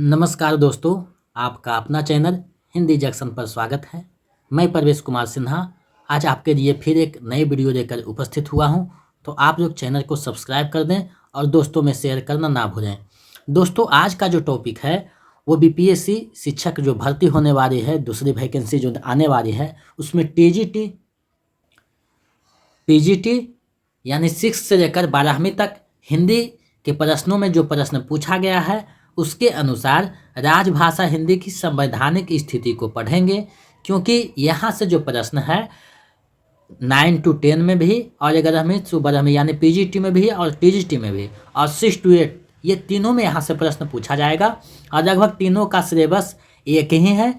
नमस्कार दोस्तों, आपका अपना चैनल हिंदी जंक्शन पर स्वागत है। मैं परवेश कुमार सिन्हा आज आपके लिए फिर एक नई वीडियो लेकर उपस्थित हुआ हूं। तो आप लोग चैनल को सब्सक्राइब कर दें और दोस्तों में शेयर करना ना भूलें। दोस्तों, आज का जो टॉपिक है वो बीपीएससी शिक्षक जो भर्ती होने वाली है, दूसरी वैकेंसी जो आने वाली है, उसमें टीजीटी पीजीटी यानी 6 से लेकर 12वीं तक हिंदी के प्रश्नों में जो प्रश्न पूछा गया है उसके अनुसार राजभाषा हिंदी की संवैधानिक स्थिति को पढ़ेंगे। क्योंकि यहाँ से जो प्रश्न है 9 to 10 में भी और 11वीं से 12वीं यानी पीजीटी में भी और टीजीटी में भी और 6 to 8 ये तीनों में यहाँ से प्रश्न पूछा जाएगा। और लगभग तीनों का सिलेबस एक ही है।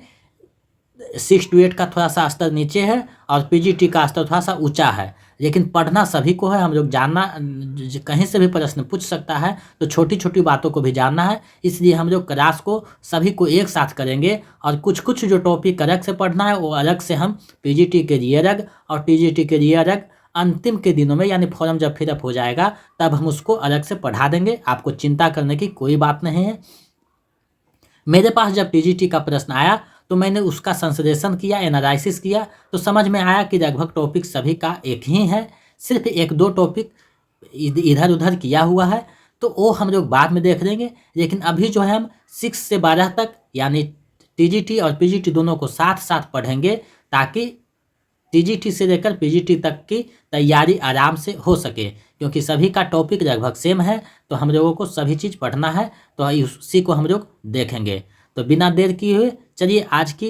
6 to 8 का थोड़ा सा स्तर नीचे है और पीजीटी का स्तर थोड़ा सा ऊंचा है, लेकिन पढ़ना सभी को है। हम लोग जानना, कहीं से भी प्रश्न पूछ सकता है, तो छोटी छोटी बातों को भी जानना है। इसलिए हम लोग क्लास को सभी को एक साथ करेंगे और कुछ कुछ जो टॉपिक अलग से पढ़ना है वो अलग से हम पीजीटी के लिए अलग और टीजीटी के लिए अलग अंतिम के दिनों में, यानी फॉर्म जब फिलअप हो जाएगा तब हम उसको अलग से पढ़ा देंगे। आपको चिंता करने की कोई बात नहीं है। मेरे पास जब टीजीटी का प्रश्न आया तो मैंने उसका संश्लेषण किया, एनालिसिस किया, तो समझ में आया कि लगभग टॉपिक सभी का एक ही है, सिर्फ एक दो टॉपिक इधर उधर किया हुआ है, तो वो हम लोग बाद में देख लेंगे। लेकिन अभी जो है हम 6 से 12 तक यानी टीजीटी और पीजीटी दोनों को साथ साथ पढ़ेंगे, ताकि टीजीटी से लेकर पीजीटी तक की तैयारी आराम से हो सके। क्योंकि सभी का टॉपिक लगभग सेम है, तो हम लोगों को सभी चीज़ पढ़ना है, तो उसी को हम लोग देखेंगे। तो बिना देर किए हुए चलिए आज की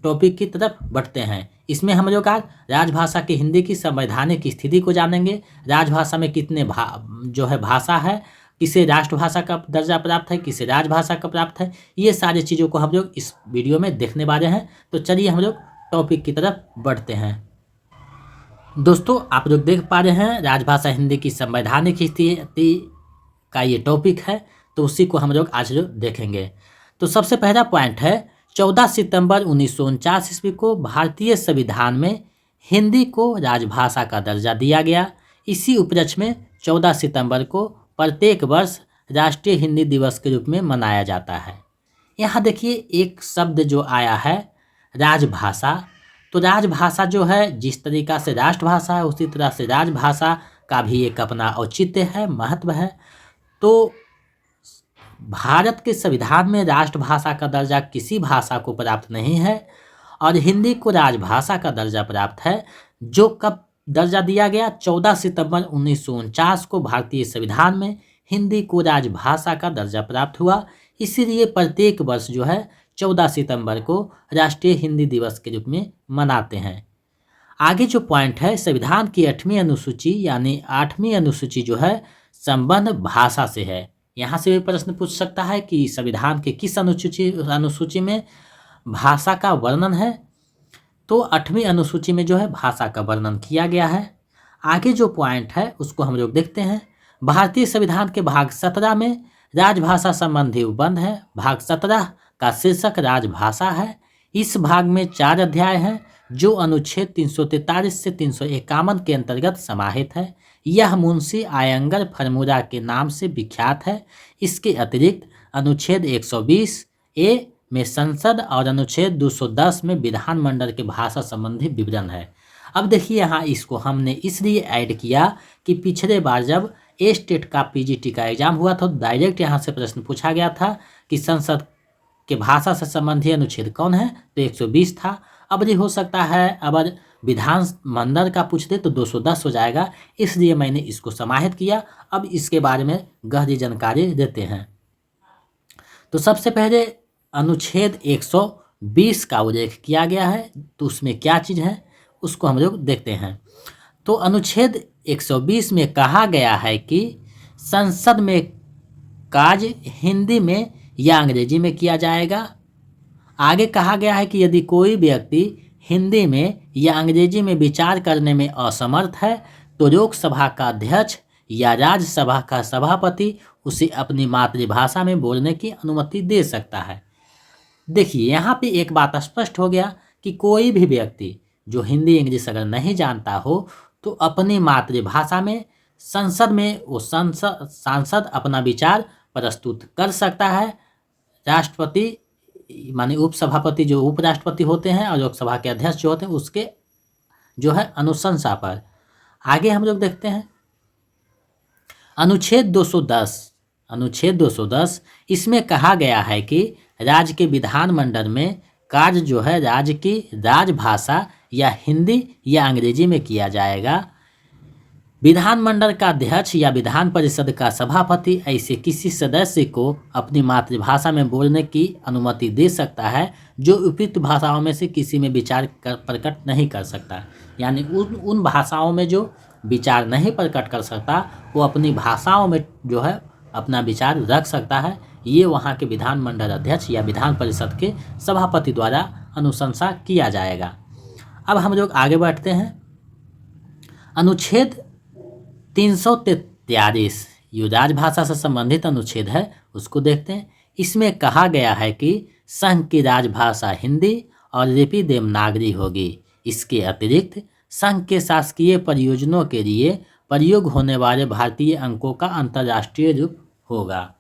टॉपिक की तरफ बढ़ते हैं। इसमें हम लोग आज राजभाषा की हिंदी की संवैधानिक स्थिति को जानेंगे। राजभाषा में कितने जो है भाषा है, किसे राष्ट्रभाषा का दर्जा प्राप्त है, किसे राजभाषा का प्राप्त है, ये सारी चीज़ों को हम लोग इस वीडियो में देखने वाले हैं। तो चलिए हम लोग टॉपिक की तरफ बढ़ते हैं। दोस्तों, आप लोग देख पा रहे हैं राजभाषा हिंदी की संवैधानिक स्थिति का ये टॉपिक है, तो उसी को हम लोग आज देखेंगे। तो सबसे पहला पॉइंट है 14 सितंबर 1949 ईस्वी को भारतीय संविधान में हिंदी को राजभाषा का दर्जा दिया गया। इसी उपलक्ष्य में 14 सितंबर को प्रत्येक वर्ष राष्ट्रीय हिंदी दिवस के रूप में मनाया जाता है। यहाँ देखिए एक शब्द जो आया है राजभाषा, तो राजभाषा जो है जिस तरीका से राष्ट्रभाषा है उसी तरह से राजभाषा का भी एक अपना औचित्य है, महत्व है। तो भारत के संविधान में राष्ट्रभाषा का दर्जा किसी भाषा को प्राप्त नहीं है और हिंदी को राजभाषा का दर्जा प्राप्त है। जो कब दर्जा दिया गया 14 सितंबर 1949 को भारतीय संविधान में हिंदी को राजभाषा का दर्जा प्राप्त हुआ। इसीलिए प्रत्येक वर्ष जो है 14 सितंबर को राष्ट्रीय हिंदी दिवस के रूप में मनाते हैं। आगे जो पॉइंट है संविधान की 8वीं अनुसूची यानी 8वीं अनुसूची जो है संबंध भाषा से है। यहाँ से भी प्रश्न पूछ सकता है कि संविधान के किस अनुसूची में भाषा का वर्णन है, तो 8वीं अनुसूची में जो है भाषा का वर्णन किया गया है। आगे जो पॉइंट है उसको हम लोग देखते हैं। भारतीय संविधान के भाग 17 में राजभाषा संबंधी उपबंध है। भाग 17 का शीर्षक राजभाषा है। इस भाग में 4 अध्याय हैं जो अनुच्छेद 343 से 351 के अंतर्गत समाहित है। यह मुंशी आयंगर फरमूरा के नाम से विख्यात है। इसके अतिरिक्त अनुच्छेद 120 ए में संसद और अनुच्छेद 210 में विधानमंडल के भाषा संबंधी विवरण है। अब देखिए यहाँ इसको हमने इसलिए ऐड किया कि पिछले बार जब स्टेट का पीजीटी का एग्जाम हुआ था तो डायरेक्ट यहाँ से प्रश्न पूछा गया था कि संसद के भाषा से संबंधी अनुच्छेद कौन है, तो 120 था। अब भी हो सकता है अगर विधानमंडल का पूछ दे तो 210 हो जाएगा, इसलिए मैंने इसको समाहित किया। अब इसके बारे में गहरी जानकारी देते हैं। तो सबसे पहले अनुच्छेद 120 का उल्लेख किया गया है, तो उसमें क्या चीज़ है उसको हम लोग देखते हैं। तो अनुच्छेद 120 में कहा गया है कि संसद में कार्य हिंदी में या अंग्रेजी में किया जाएगा। आगे कहा गया है कि यदि कोई व्यक्ति हिंदी में या अंग्रेजी में विचार करने में असमर्थ है तो लोकसभा का अध्यक्ष या राज्यसभा का सभापति उसे अपनी मातृभाषा में बोलने की अनुमति दे सकता है। देखिए यहाँ पे एक बात स्पष्ट हो गया कि कोई भी व्यक्ति जो हिंदी इंग्लिश अगर नहीं जानता हो तो अपनी मातृभाषा में संसद में वो सांसद अपना विचार प्रस्तुत कर सकता है। राष्ट्रपति माने उपसभापति जो उपराष्ट्रपति होते हैं और लोकसभा के अध्यक्ष जो होते हैं उसके जो है अनुशंसा पर। आगे हम लोग देखते हैं अनुच्छेद 210 इसमें कहा गया है कि राज्य के विधानमंडल में कार्य जो है राज्य की राजभाषा या हिंदी या अंग्रेजी में किया जाएगा। विधानमंडल का अध्यक्ष या विधान परिषद का सभापति ऐसे किसी सदस्य को अपनी मातृभाषा में बोलने की अनुमति दे सकता है जो उपयुक्त भाषाओं में से किसी में विचार प्रकट नहीं कर सकता। यानी उन भाषाओं में जो विचार नहीं प्रकट कर सकता वो अपनी भाषाओं में जो है अपना विचार रख सकता है। ये वहाँ के विधानमंडल अध्यक्ष या विधान परिषद के सभापति द्वारा अनुशंसा किया जाएगा। अब हम लोग आगे बढ़ते हैं अनुच्छेद 343 जो राजभाषा से संबंधित अनुच्छेद है उसको देखते हैं। इसमें कहा गया है कि संघ की राजभाषा हिंदी और लिपि देवनागरी होगी। इसके अतिरिक्त संघ के शासकीय परियोजनाओं के लिए प्रयोग होने वाले भारतीय अंकों का अंतर्राष्ट्रीय रूप होगा।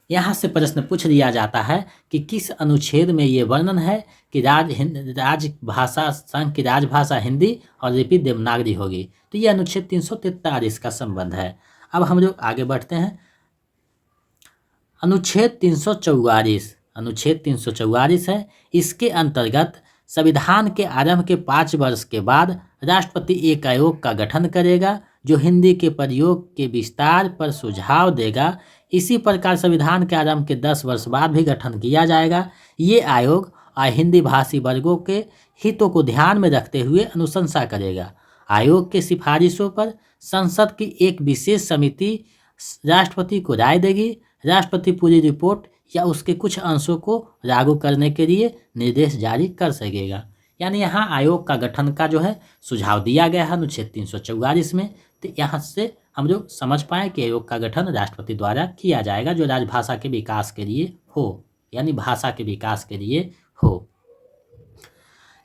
यहाँ से प्रश्न पूछ लिया जाता है कि किस अनुच्छेद में ये वर्णन है कि राजभाषा संघ की राजभाषा हिंदी और लिपि देवनागरी होगी। तो ये अनुच्छेद 343 का संबंध है। अब हम लोग आगे बढ़ते हैं अनुच्छेद 344 है। इसके अंतर्गत संविधान के आरंभ के 5 वर्ष के बाद राष्ट्रपति एक आयोग का गठन करेगा जो हिंदी के प्रयोग के विस्तार पर सुझाव देगा। इसी प्रकार संविधान के आरंभ के 10 वर्ष बाद भी गठन किया जाएगा। ये आयोग हिंदी भाषी वर्गों के हितों को ध्यान में रखते हुए अनुशंसा करेगा। आयोग के सिफारिशों पर संसद की एक विशेष समिति राष्ट्रपति को राय देगी। राष्ट्रपति पूरी रिपोर्ट या उसके कुछ अंशों को लागू करने के लिए निर्देश जारी कर सकेगा। यानी यहाँ आयोग का गठन का जो है सुझाव दिया गया है अनुच्छेद 344 में। तो यहाँ से हम लोग समझ पाएँ कि आयोग का गठन राष्ट्रपति द्वारा किया जाएगा जो राजभाषा के विकास के लिए हो, यानी भाषा के विकास के लिए हो।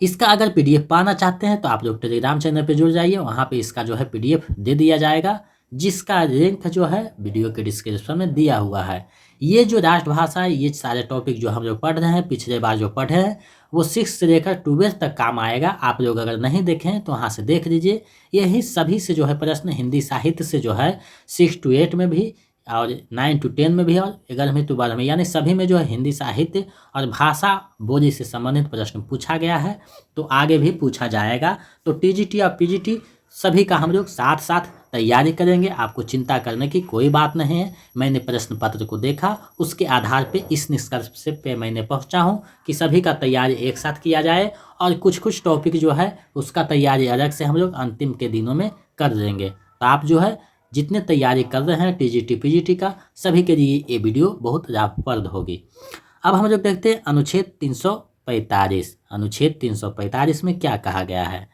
इसका अगर पीडीएफ पाना चाहते हैं तो आप लोग टेलीग्राम चैनल पे जुड़ जाइए, वहाँ पे इसका जो है पीडीएफ दे दिया जाएगा जिसका लिंक जो है वीडियो के डिस्क्रिप्शन में दिया हुआ है। ये जो राष्ट्रभाषा है ये सारे टॉपिक जो हम लोग पढ़ रहे हैं पिछले बार जो पढ़े हैं वो 6 से लेकर 12 तक काम आएगा। आप लोग अगर नहीं देखें तो वहाँ से देख लीजिए। यही सभी से जो है प्रश्न हिंदी साहित्य से जो है 6 to 8 में भी और 9 to 10 में भी और 11वीं to 12वीं यानी सभी में जो है हिंदी साहित्य और भाषा बोली से संबंधित प्रश्न पूछा गया है। तो आगे भी पूछा जाएगा। तो टीजीटी और पीजीटी सभी का हम लोग साथ साथ तैयारी करेंगे। आपको चिंता करने की कोई बात नहीं है। मैंने प्रश्न पत्र को देखा, उसके आधार पे इस निष्कर्ष पे मैंने पहुंचा हूं कि सभी का तैयारी एक साथ किया जाए और कुछ टॉपिक जो है उसका तैयारी अलग से हम लोग अंतिम के दिनों में कर देंगे। तो आप जो है जितने तैयारी कर रहे हैं टीजीटी पीजीटी का सभी के लिए ये वीडियो बहुत लाभप्रद होगी। अब हम लोग देखते हैं अनुच्छेद 345 में क्या कहा गया है।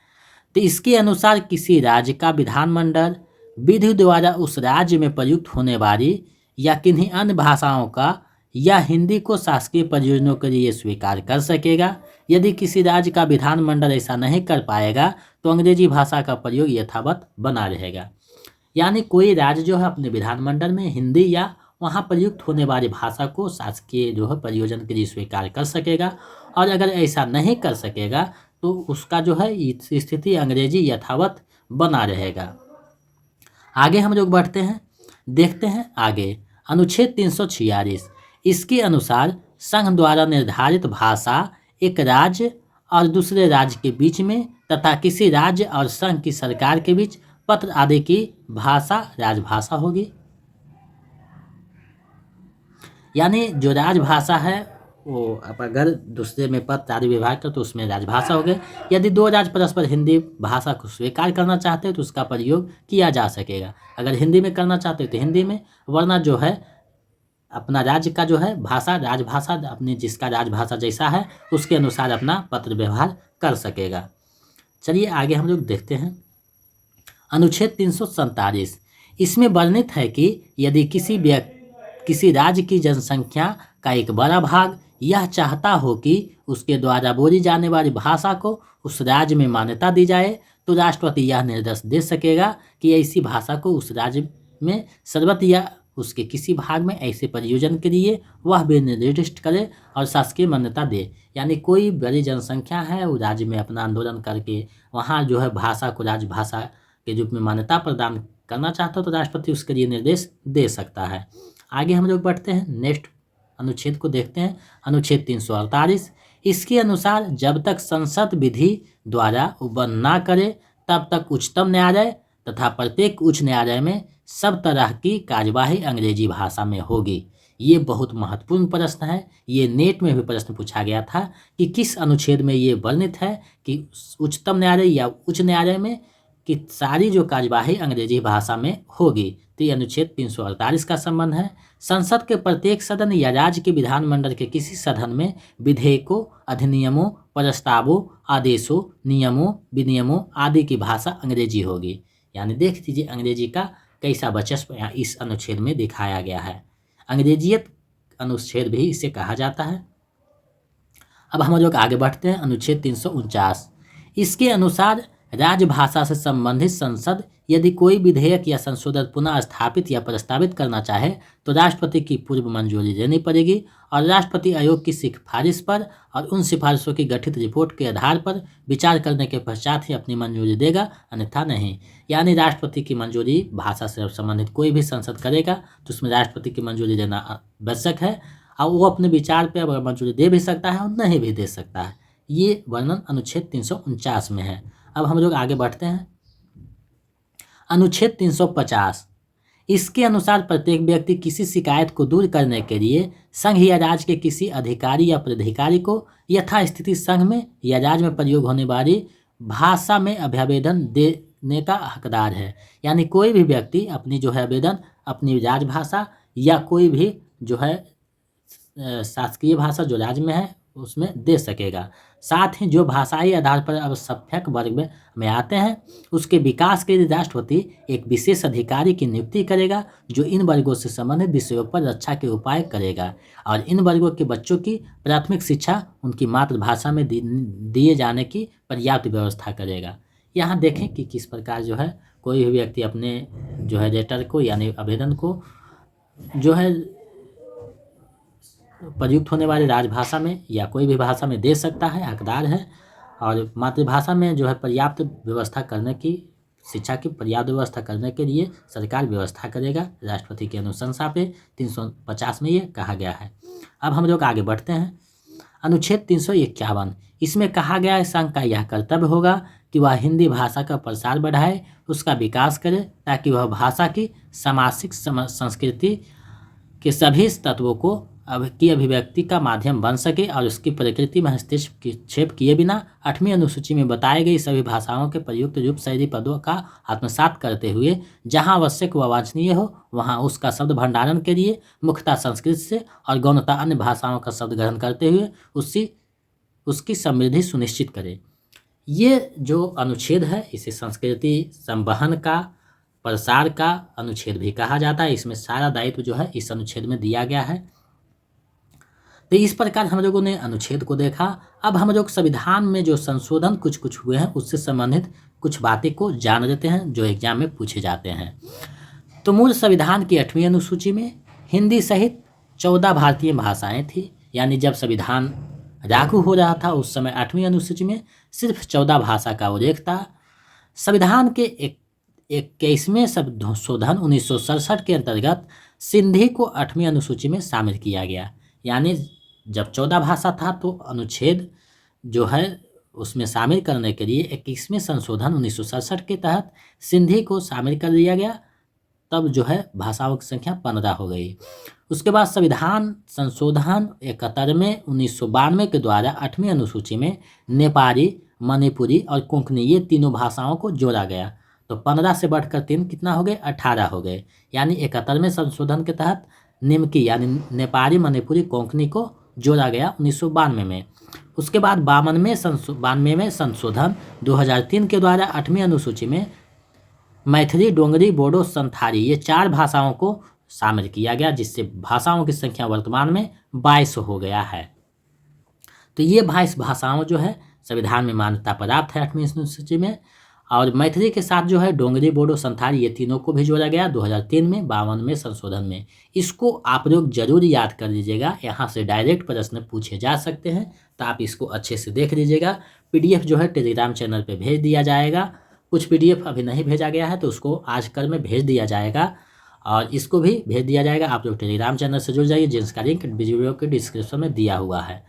तो इसके अनुसार किसी राज्य का विधानमंडल विधि द्वारा उस राज्य में प्रयुक्त होने वाली या किन्हीं अन्य भाषाओं का या हिंदी को शासकीय परियोजनाओं के लिए स्वीकार कर सकेगा। यदि किसी राज्य का विधानमंडल ऐसा नहीं कर पाएगा तो अंग्रेजी भाषा का प्रयोग यथावत बना रहेगा। यानी कोई राज्य जो है अपने विधानमंडल में हिंदी या वहाँ प्रयुक्त होने वाली भाषा को शासकीय जो है परियोजना के लिए स्वीकार कर सकेगा और अगर ऐसा नहीं कर सकेगा तो उसका जो है स्थिति अंग्रेजी यथावत बना रहेगा। आगे हम लोग बढ़ते हैं, देखते हैं आगे अनुच्छेद 346। इसके अनुसार संघ द्वारा निर्धारित भाषा एक राज्य और दूसरे राज्य के बीच में तथा किसी राज्य और संघ की सरकार के बीच पत्र आदि की भाषा राजभाषा होगी। यानी जो राजभाषा है वो अब अगर दूसरे में पत्र आदि विभाग का तो उसमें राजभाषा हो गए। यदि दो राज्य परस्पर हिंदी भाषा को स्वीकार करना चाहते हैं तो उसका प्रयोग किया जा सकेगा। अगर हिंदी में करना चाहते हैं तो हिंदी में, वरना जो है अपना राज्य का जो है भाषा राजभाषा अपनी जिसका राजभाषा जैसा है उसके अनुसार अपना पत्र व्यवहार कर सकेगा। चलिए आगे हम लोग देखते हैं अनुच्छेद 347। इसमें वर्णित है कि यदि किसी राज्य की जनसंख्या का एक बड़ा भाग यह चाहता हो कि उसके द्वारा बोली जाने वाली भाषा को उस राज्य में मान्यता दी जाए तो राष्ट्रपति यह निर्देश दे सकेगा कि ऐसी भाषा को उस राज्य में सर्वत्र या उसके किसी भाग में ऐसे प्रयोजन के लिए वह भी निर्दिष्ट करे और शासकीय मान्यता दे। यानी कोई बड़ी जनसंख्या है, वो राज्य में अपना आंदोलन करके वहाँ जो है भाषा को राजभाषा के रूप में मान्यता प्रदान करना चाहता हो तो राष्ट्रपति उसके लिए निर्देश दे सकता है। आगे हम लोग बढ़ते हैं, नेक्स्ट अनुच्छेद को देखते हैं, अनुच्छेद 348। इसके अनुसार जब तक संसद विधि द्वारा उपबंध ना करे तब तक उच्चतम न्यायालय तथा प्रत्येक उच्च न्यायालय में सब तरह की कार्यवाही अंग्रेजी भाषा में होगी। ये बहुत महत्वपूर्ण प्रश्न है, ये नेट में भी प्रश्न पूछा गया था कि किस अनुच्छेद में ये वर्णित है कि उच्चतम न्यायालय या उच्च न्यायालय में कि सारी जो कार्यवाही अंग्रेजी भाषा में होगी। तो ये अनुच्छेद 348 का संबंध है। संसद के प्रत्येक सदन या राज्य के विधानमंडल के किसी सदन में विधेयकों, अधिनियमों, प्रस्तावों, आदेशों, नियमों, विनियमों आदि की भाषा अंग्रेजी होगी। यानी देख लीजिए अंग्रेजी का कैसा वर्चस्व यहाँ इस अनुच्छेद में दिखाया गया है। अंग्रेजियत अनुच्छेद भी इसे कहा जाता है। अब हम लोग आगे बढ़ते हैं, अनुच्छेद 349। इसके अनुसार राजभाषा से संबंधित संसद यदि कोई विधेयक या संशोधन पुनः स्थापित या प्रस्तावित करना चाहे तो राष्ट्रपति की पूर्व मंजूरी लेनी पड़ेगी और राष्ट्रपति आयोग की सिफारिश पर और उन सिफारिशों की गठित रिपोर्ट के आधार पर विचार करने के पश्चात ही अपनी मंजूरी देगा, अन्यथा नहीं। यानी राष्ट्रपति की मंजूरी भाषा से संबंधित कोई भी संसद करेगा तो उसमें राष्ट्रपति की मंजूरी देना आवश्यक है और वो अपने विचार पर मंजूरी दे भी सकता है और नहीं भी दे सकता है। ये वर्णन अनुच्छेद 349 में है। अब हम लोग आगे बढ़ते हैं, अनुच्छेद 350। इसके अनुसार प्रत्येक व्यक्ति किसी शिकायत को दूर करने के लिए संघ या राज्य के किसी अधिकारी या प्राधिकारी को यथास्थिति संघ में या राज्य में प्रयोग होने वाली भाषा में अभ्यावेदन देने का हकदार है। यानी कोई भी व्यक्ति अपनी जो है आवेदन अपनी राजभाषा या कोई भी जो है शासकीय भाषा जो राज्य में है उसमें दे सकेगा। साथ ही जो भाषाई आधार पर अल्पसंख्यक वर्ग में आते हैं उसके विकास के लिए राष्ट्रपति एक विशेष अधिकारी की नियुक्ति करेगा जो इन वर्गों से संबंधित विषयों पर रक्षा के उपाय करेगा और इन वर्गों के बच्चों की प्राथमिक शिक्षा उनकी मातृभाषा में दिए जाने की पर्याप्त व्यवस्था करेगा। यहाँ देखें कि किस प्रकार जो है कोई भी व्यक्ति अपने जो है लेटर को यानी आवेदन को जो है प्रयुक्त होने वाली राजभाषा में या कोई भी भाषा में दे सकता है, हकदार है। और मातृभाषा में जो है पर्याप्त व्यवस्था करने की शिक्षा की पर्याप्त व्यवस्था करने के लिए सरकार व्यवस्था करेगा। राष्ट्रपति की अनुशंसा पे 350 में ये कहा गया है। अब हम लोग आगे बढ़ते हैं, अनुच्छेद 351। इसमें कहा गया है संघ का यह कर्तव्य होगा कि वह हिंदी भाषा का प्रसार बढ़ाए, उसका विकास करे ताकि वह भाषा की सामाजिक संस्कृति के सभी तत्वों को की अभिव्यक्ति का माध्यम बन सके और उसकी प्रकृति में हस्तक्षेप किए बिना 8वीं अनुसूची में बताई गई सभी भाषाओं के प्रयुक्त रूप शैली पदों का आत्मसात करते हुए जहां आवश्यक व वांछनीय हो वहां उसका शब्द भंडारण के लिए मुख्यतः संस्कृत से और गौणता अन्य भाषाओं का शब्द ग्रहण करते हुए उसकी समृद्धि सुनिश्चित करे। ये जो अनुच्छेद है इसे संस्कृति संवहन का प्रसार का अनुच्छेद भी कहा जाता है। इसमें सारा दायित्व जो है इस अनुच्छेद में दिया गया है। तो इस प्रकार हम लोगों ने अनुच्छेद को देखा। अब हम लोग संविधान में जो संशोधन कुछ हुए हैं उससे संबंधित कुछ बातें को जान लेते हैं जो एग्जाम में पूछे जाते हैं। तो मूल संविधान की 8वीं अनुसूची में हिंदी सहित 14 भारतीय भाषाएं थी। यानी जब संविधान लागू हो रहा था उस समय 8वीं अनुसूची में सिर्फ 14 भाषा का उल्लेख था। संविधान के 21वें संशोधन 1967 के अंतर्गत सिंधी को 8वीं अनुसूची में शामिल किया गया। यानी जब 14 भाषा था तो अनुच्छेद जो है उसमें शामिल करने के लिए 21वें संशोधन 1967 के तहत सिंधी को शामिल कर दिया गया। तब जो है भाषाओं की संख्या 15 हो गई। उसके बाद संविधान संशोधन 71वें 1992 के द्वारा 8वीं अनुसूची में नेपाली, मणिपुरी और कोंकणी ये तीनों भाषाओं को जोड़ा गया। तो 15 से बढ़कर 3 कितना हो गए, 18 हो गए। यानी 71वें संशोधन के तहत निम्की यानी नेपाली, मणिपुरी, कोंकणी को जोड़ा गया 1992 में। उसके बाद 92वें संशोधन 2003 के द्वारा 8वीं अनुसूची में मैथिली, डोंगरी, बोडो, संथाली ये 4 भाषाओं को शामिल किया गया, जिससे भाषाओं की संख्या वर्तमान में 22 हो गया है। तो ये 22 भाषाओं जो है संविधान में मान्यता प्राप्त है 8वीं अनुसूची में। और मैथिली के साथ जो है डोंगरी, बोडो, संथाली ये तीनों को भी जोड़ा गया 2003 में 52वें संशोधन में। इसको आप लोग जरूर याद कर लीजिएगा, यहाँ से डायरेक्ट प्रश्न पूछे जा सकते हैं, तो आप इसको अच्छे से देख लीजिएगा। पीडीएफ जो है टेलीग्राम चैनल पे भेज दिया जाएगा। कुछ पीडीएफ अभी नहीं भेजा गया है तो उसको आज कल में भेज दिया जाएगा, और इसको भी भेज दिया जाएगा। आप लोग टेलीग्राम चैनल से जुड़ जाइए, जिसका लिंक वीडियो के डिस्क्रिप्शन में दिया हुआ है।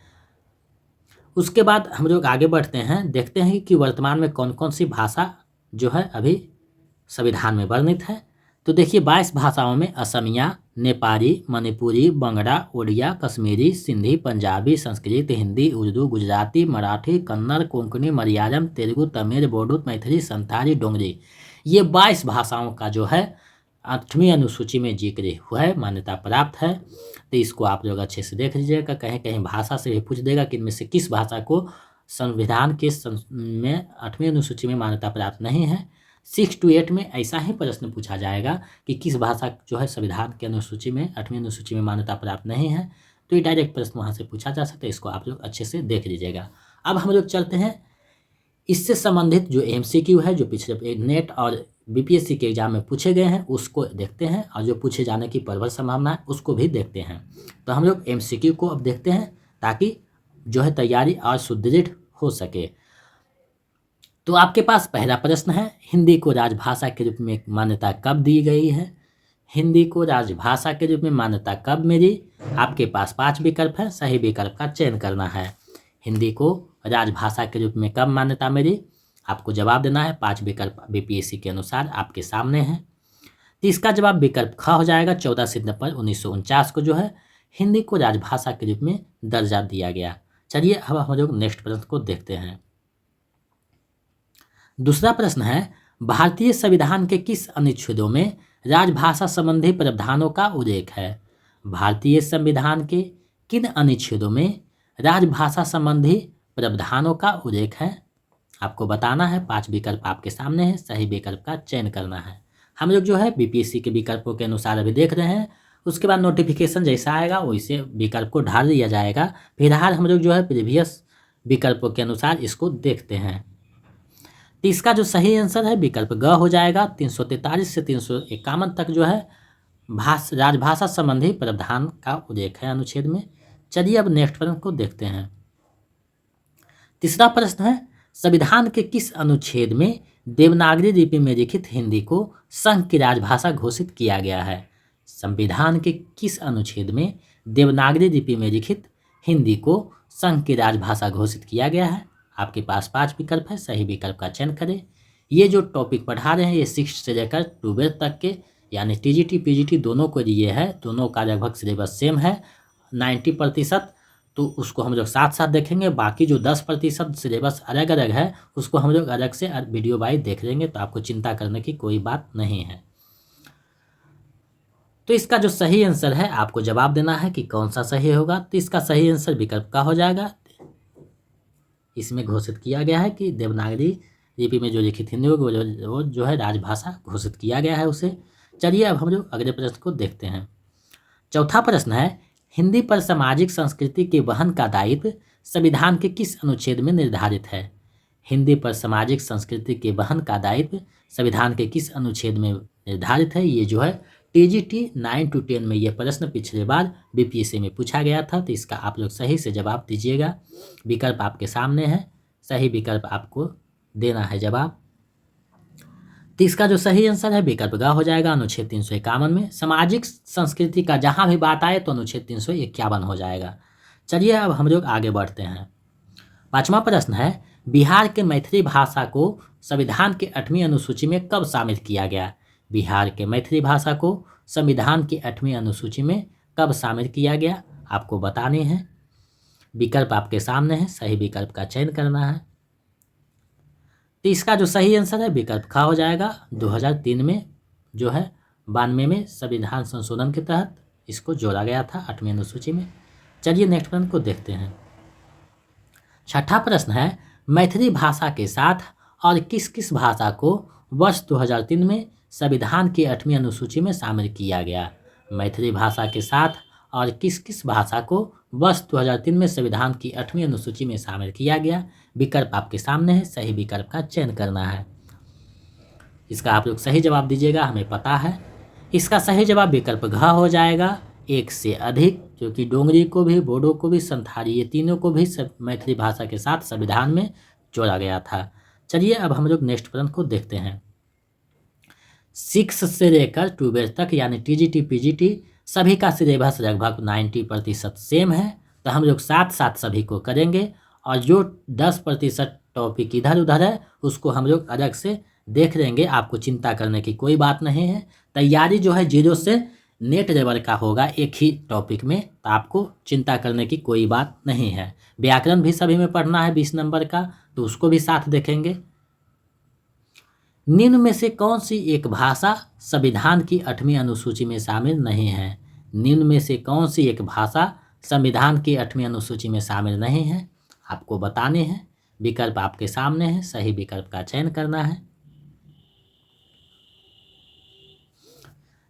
उसके बाद हम लोग आगे बढ़ते हैं, देखते हैं कि वर्तमान में कौन कौन सी भाषा जो है अभी संविधान में वर्णित है। तो देखिए 22 भाषाओं में असमिया, नेपाली, मणिपुरी, बंगड़ा, उड़िया, कश्मीरी, सिंधी, पंजाबी, संस्कृत, हिंदी, उर्दू, गुजराती, मराठी, कन्नड़, कोंकणी, मलयालम, तेलुगु, तमिल, बोडो, मैथिली, संथाली, डोंगरी, ये 22 भाषाओं का जो है 8वीं अनुसूची में जिक्र हुआ है, मान्यता प्राप्त है। तो इसको आप लोग अच्छे से देख लीजिएगा। कहीं कहीं भाषा से भी पूछ देगा कि इनमें से किस भाषा को संविधान के में 8वीं अनुसूची में मान्यता प्राप्त नहीं है। 6 to 8 में ऐसा ही प्रश्न पूछा जाएगा कि किस भाषा जो है संविधान के अनुसूची में 8वीं अनुसूची में मान्यता प्राप्त नहीं है। तो ये डायरेक्ट प्रश्न वहाँ से पूछा जा सकता है, इसको आप लोग अच्छे से देख लीजिएगा। अब हम लोग चलते हैं इससे संबंधित जो MCQ है, जो पिछले नेट और बीपीएससी के एग्जाम में पूछे गए हैं उसको देखते हैं, और जो पूछे जाने की प्रबल संभावना है उसको भी देखते हैं। तो हम लोग MCQ को अब देखते हैं ताकि जो है तैयारी और सुदृढ़ हो सके। तो आपके पास पहला प्रश्न है, हिंदी को राजभाषा के रूप में मान्यता कब दी गई है? हिंदी को राजभाषा के रूप में मान्यता कब मिली? आपके पास 5 विकल्प हैं, सही विकल्प का चयन करना है। हिंदी को राजभाषा के रूप में कब मान्यता मिली? आपको जवाब देना है। 5 विकल्प बीपीएससी के अनुसार आपके सामने हैं। तो इसका जवाब विकल्प ख हो जाएगा। 14 सितंबर 1949 को जो है हिंदी को राजभाषा के रूप में दर्जा दिया गया। चलिए अब हम लोग नेक्स्ट प्रश्न को देखते हैं। दूसरा प्रश्न है, भारतीय संविधान के किस अनुच्छेदों में राजभाषा संबंधी प्रावधानों का उल्लेख है? भारतीय संविधान के किन अनुच्छेदों में राजभाषा संबंधी प्रावधानों का उल्लेख है? आपको बताना है। 5 विकल्प आपके सामने है, सही विकल्प का चयन करना है। हम लोग जो है बीपीएससी के विकल्पों के अनुसार अभी देख रहे हैं, उसके बाद नोटिफिकेशन जैसा आएगा वैसे विकल्प को ढाल दिया जाएगा। फिलहाल हम लोग जो है प्रीवियस विकल्पों के अनुसार इसको देखते हैं। तो इसका जो सही आंसर है विकल्प ग हो जाएगा। 343 से 351 तक जो है राजभाषा संबंधी प्रावधान का उल्लेख है अनुच्छेद में। चलिए अब नेक्स्ट प्रश्न को देखते हैं। तीसरा प्रश्न है, संविधान के किस अनुच्छेद में देवनागरी लिपि में लिखित हिंदी को संघ की राजभाषा घोषित किया गया है? संविधान के किस अनुच्छेद में देवनागरी लिपि में लिखित हिंदी को संघ की राजभाषा घोषित किया गया है? आपके पास 5 विकल्प है, सही विकल्प का चयन करें। ये जो टॉपिक पढ़ा रहे हैं ये 6 से लेकर 12 तक के यानी टीजीटी पीजीटी दोनों को लिए है। दोनों का लगभग सिलेबस सेम है 90%, तो उसको हम लोग साथ साथ देखेंगे। बाकी जो 10% सिलेबस अलग अलग है उसको हम लोग अलग से वीडियो वाइज देख लेंगे, तो आपको चिंता करने की कोई बात नहीं है। तो इसका जो सही आंसर है आपको जवाब देना है कि कौन सा सही होगा। तो इसका सही आंसर विकल्प का हो जाएगा। इसमें घोषित किया गया है कि देवनागरी लिपि में जो लिखित हिंदी होगी वो जो है राजभाषा घोषित किया गया है उसे। चलिए अब हम लोग अगले प्रश्न को देखते हैं। चौथा प्रश्न है, हिंदी पर सामाजिक संस्कृति के वहन का दायित्व संविधान के किस अनुच्छेद में निर्धारित है? हिंदी पर सामाजिक संस्कृति के वहन का दायित्व संविधान के किस अनुच्छेद में निर्धारित है? ये जो है टीजीटी 9 to 10 में ये प्रश्न पिछले बार बीपीएससी में पूछा गया था। तो इसका आप लोग सही से जवाब दीजिएगा। विकल्प आपके सामने है, सही विकल्प आपको देना है जवाब। तो इसका जो सही आंसर है विकल्प ग हो जाएगा। अनुच्छेद 351 में सामाजिक संस्कृति का जहाँ भी बात आए तो अनुच्छेद 351 हो जाएगा। चलिए अब हम लोग आगे बढ़ते हैं। 5वां प्रश्न है, बिहार के मैथिली भाषा को संविधान के 8वीं अनुसूची में कब शामिल किया गया? बिहार के मैथिली भाषा को संविधान की 8वीं अनुसूची में कब शामिल किया गया? आपको बताने हैं। विकल्प आपके सामने है, सही विकल्प का चयन करना है। तो इसका जो सही आंसर है विकल्प ख हो जाएगा। 2003 में जो है 92 में संविधान संशोधन के तहत इसको जोड़ा गया था 8वीं अनुसूची में। चलिए नेक्स्ट प्रश्न को देखते हैं। छठा प्रश्न है, मैथिली भाषा के साथ और किस किस भाषा को वर्ष 2003 में संविधान की 8वीं अनुसूची में शामिल किया गया? मैथिली भाषा के साथ और किस किस भाषा को वर्ष 2003 में संविधान की 8वीं अनुसूची में शामिल किया गया? विकल्प आपके सामने है, सही विकल्प का चयन करना है। इसका आप लोग सही जवाब दीजिएगा, हमें पता है। इसका सही जवाब विकल्प घ हो जाएगा, एक से अधिक, जो कि डोंगरी को भी, बोडो को भी, संथाली, ये तीनों को भी मैथिली भाषा के साथ संविधान में जोड़ा गया था। चलिए अब हम लोग नेक्स्ट प्रश्न को देखते हैं। 6 से लेकर 12 तक यानी टीजीटी पीजीटी सभी का सिलेबस लगभग 90% सेम है, तो हम लोग साथ साथ सभी को करेंगे और जो 10% टॉपिक इधर उधर है उसको हम लोग अलग से देख लेंगे। आपको चिंता करने की कोई बात नहीं है। तैयारी जो है 0 से नेट लेवल का होगा एक ही टॉपिक में, तो आपको चिंता करने की कोई बात नहीं है। व्याकरण भी सभी में पढ़ना है 20 नंबर का, तो उसको भी साथ देखेंगे। निम्न में से कौन सी एक भाषा संविधान की 8वीं अनुसूची में शामिल नहीं है? निम्न में से कौन सी एक भाषा संविधान की 8वीं अनुसूची में शामिल नहीं है, आपको बताने हैं। विकल्प आपके सामने है, सही विकल्प का चयन करना है।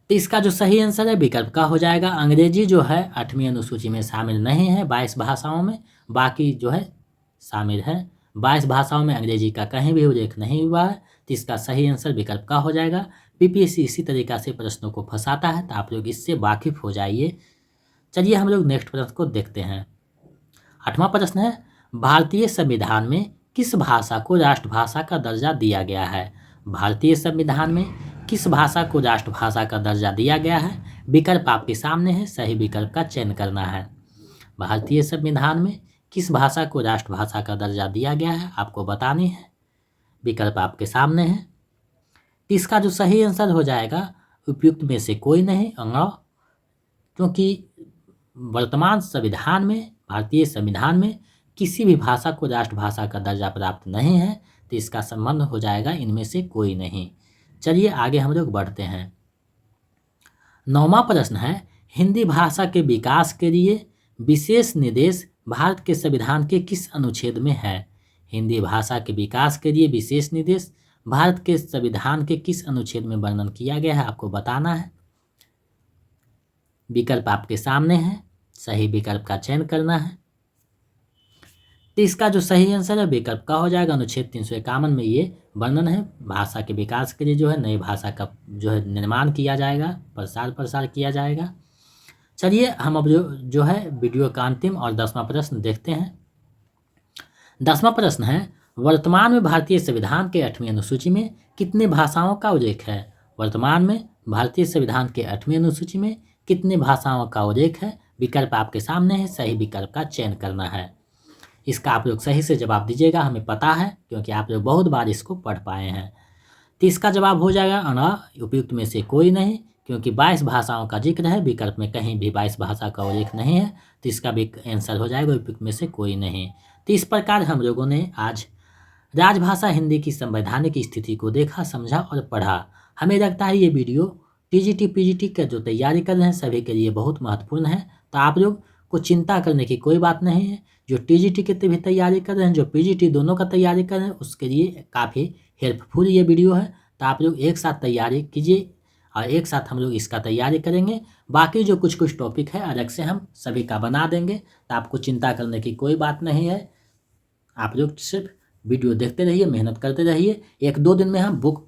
तो इसका जो सही आंसर है विकल्प का हो जाएगा। अंग्रेजी जो है 8वीं अनुसूची में शामिल नहीं है 22 भाषाओं में, बाकी जो है शामिल है। 22 भाषाओं में अंग्रेजी का कहीं भी उल्लेख नहीं हुआ है, तो इसका सही आंसर विकल्प का हो जाएगा। पीपीएससी इसी तरीका से प्रश्नों को फंसाता है, तो आप लोग इससे वाकिफ हो जाइए। चलिए हम लोग नेक्स्ट प्रश्न को देखते हैं। 8वां प्रश्न है, भारतीय संविधान में किस भाषा को राष्ट्रभाषा का दर्जा दिया गया है? भारतीय संविधान में किस भाषा को राष्ट्रभाषा का दर्जा दिया गया है? विकल्प आपके सामने है, सही विकल्प का चयन करना है। भारतीय संविधान में किस भाषा को राष्ट्रभाषा का दर्जा दिया गया है, आपको बतानी है। विकल्प आपके सामने है। इसका जो सही आंसर हो जाएगा उपयुक्त में से कोई नहीं, क्योंकि वर्तमान संविधान में, भारतीय संविधान में किसी भी भाषा को राष्ट्रभाषा का दर्जा प्राप्त नहीं है, तो इसका संबंध हो जाएगा इनमें से कोई नहीं। चलिए आगे हम लोग बढ़ते हैं। 9वां प्रश्न है, हिंदी भाषा के विकास के लिए विशेष निर्देश भारत के संविधान के किस अनुच्छेद में है? हिंदी भाषा के विकास के लिए विशेष निर्देश भारत के संविधान के किस अनुच्छेद में वर्णन किया गया है, आपको बताना है। विकल्प आपके सामने है, सही विकल्प का चयन करना है। तो इसका जो सही आंसर है विकल्प का हो जाएगा। अनुच्छेद 351 में ये वर्णन है, भाषा के विकास के लिए जो है नई भाषा का जो है निर्माण किया जाएगा, प्रसार किया जाएगा। चलिए हम अब जो है वीडियो का अंतिम और 10वां प्रश्न देखते हैं। 10वां प्रश्न है, वर्तमान में भारतीय संविधान के 8वीं अनुसूची में कितने भाषाओं का उल्लेख है? वर्तमान में भारतीय संविधान के 8वीं अनुसूची में कितने भाषाओं का उल्लेख है? विकल्प आपके सामने है, सही विकल्प का चयन करना है। इसका आप लोग सही से जवाब दीजिएगा, हमें पता है क्योंकि आप लोग बहुत बार इसको पढ़ पाए हैं। तो इसका जवाब हो जाएगा उपयुक्त में से कोई नहीं, क्योंकि 22 भाषाओं का जिक्र है, विकल्प में कहीं भी 22 भाषा का उल्लेख नहीं है, तो इसका भी आंसर हो जाएगा उपयुक्त में से कोई नहीं। तो इस प्रकार हम लोगों ने आज राजभाषा हिंदी की संवैधानिक स्थिति को देखा, समझा और पढ़ा। हमें लगता है ये वीडियो टीजीटी पीजीटी का जो तैयारी कर रहे हैं सभी के लिए बहुत महत्वपूर्ण है। तो आप लोग को चिंता करने की कोई बात नहीं है। जो टीजीटी की भी तैयारी कर रहे हैं, जो पीजीटी दोनों का तैयारी कर रहे हैं, उसके लिए काफ़ी हेल्पफुल ये वीडियो है। तो आप लोग एक साथ तैयारी कीजिए और एक साथ हम लोग इसका तैयारी करेंगे। बाकी जो कुछ टॉपिक है अलग से हम सभी का बना देंगे, तो आपको चिंता करने की कोई बात नहीं है। आप लोग सिर्फ वीडियो देखते रहिए, मेहनत करते रहिए। 1-2 दिन में हम बुक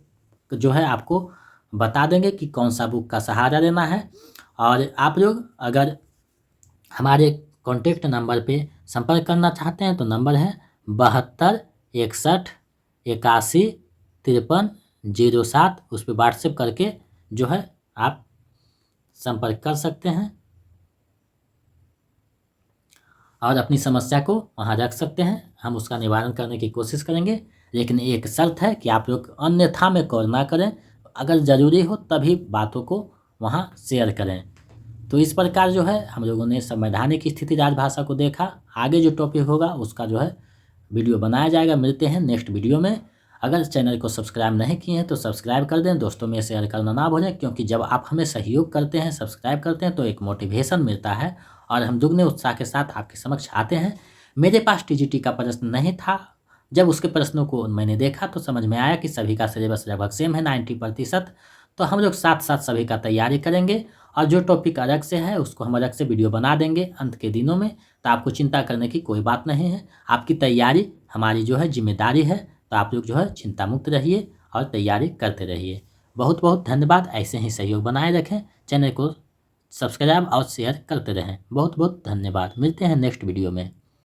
जो है आपको बता देंगे कि कौन सा बुक का सहारा लेना है। और आप लोग अगर हमारे कॉन्टेक्ट नंबर पे संपर्क करना चाहते हैं तो नंबर है 72 61 81 53 07। उस पर व्हाट्सएप करके जो है आप संपर्क कर सकते हैं और अपनी समस्या को वहाँ रख सकते हैं। हम उसका निवारण करने की कोशिश करेंगे, लेकिन एक शर्त है कि आप लोग अन्यथा में कॉल ना करें। अगर ज़रूरी हो तभी बातों को वहाँ शेयर करें। तो इस प्रकार जो है हम लोगों ने संवैधानिक स्थिति राजभाषा को देखा। आगे जो टॉपिक होगा उसका जो है वीडियो बनाया जाएगा। मिलते हैं नेक्स्ट वीडियो में। अगर चैनल को सब्सक्राइब नहीं किए हैं तो सब्सक्राइब कर दें, दोस्तों में शेयर करना ना भूलें, क्योंकि जब आप हमें सहयोग करते हैं, सब्सक्राइब करते हैं तो एक मोटिवेशन मिलता है और हम दुगने उत्साह के साथ आपके समक्ष आते हैं। मेरे पास टीजीटी का प्रश्न नहीं था, जब उसके प्रश्नों को मैंने देखा तो समझ में आया कि सभी का सिलेबस लगभग सेम है 90%। तो हम लोग साथ साथ सभी का तैयारी करेंगे और जो टॉपिक अलग से है उसको हम अलग से वीडियो बना देंगे अंत के दिनों में। तो आपको चिंता करने की कोई बात नहीं है, आपकी तैयारी हमारी जो है जिम्मेदारी है। तो आप लोग जो है चिंता मुक्त रहिए और तैयारी करते रहिए। बहुत बहुत धन्यवाद। ऐसे ही सहयोग बनाए रखें, चैनल को सब्सक्राइब और शेयर करते रहें। बहुत बहुत धन्यवाद। मिलते हैं नेक्स्ट वीडियो में।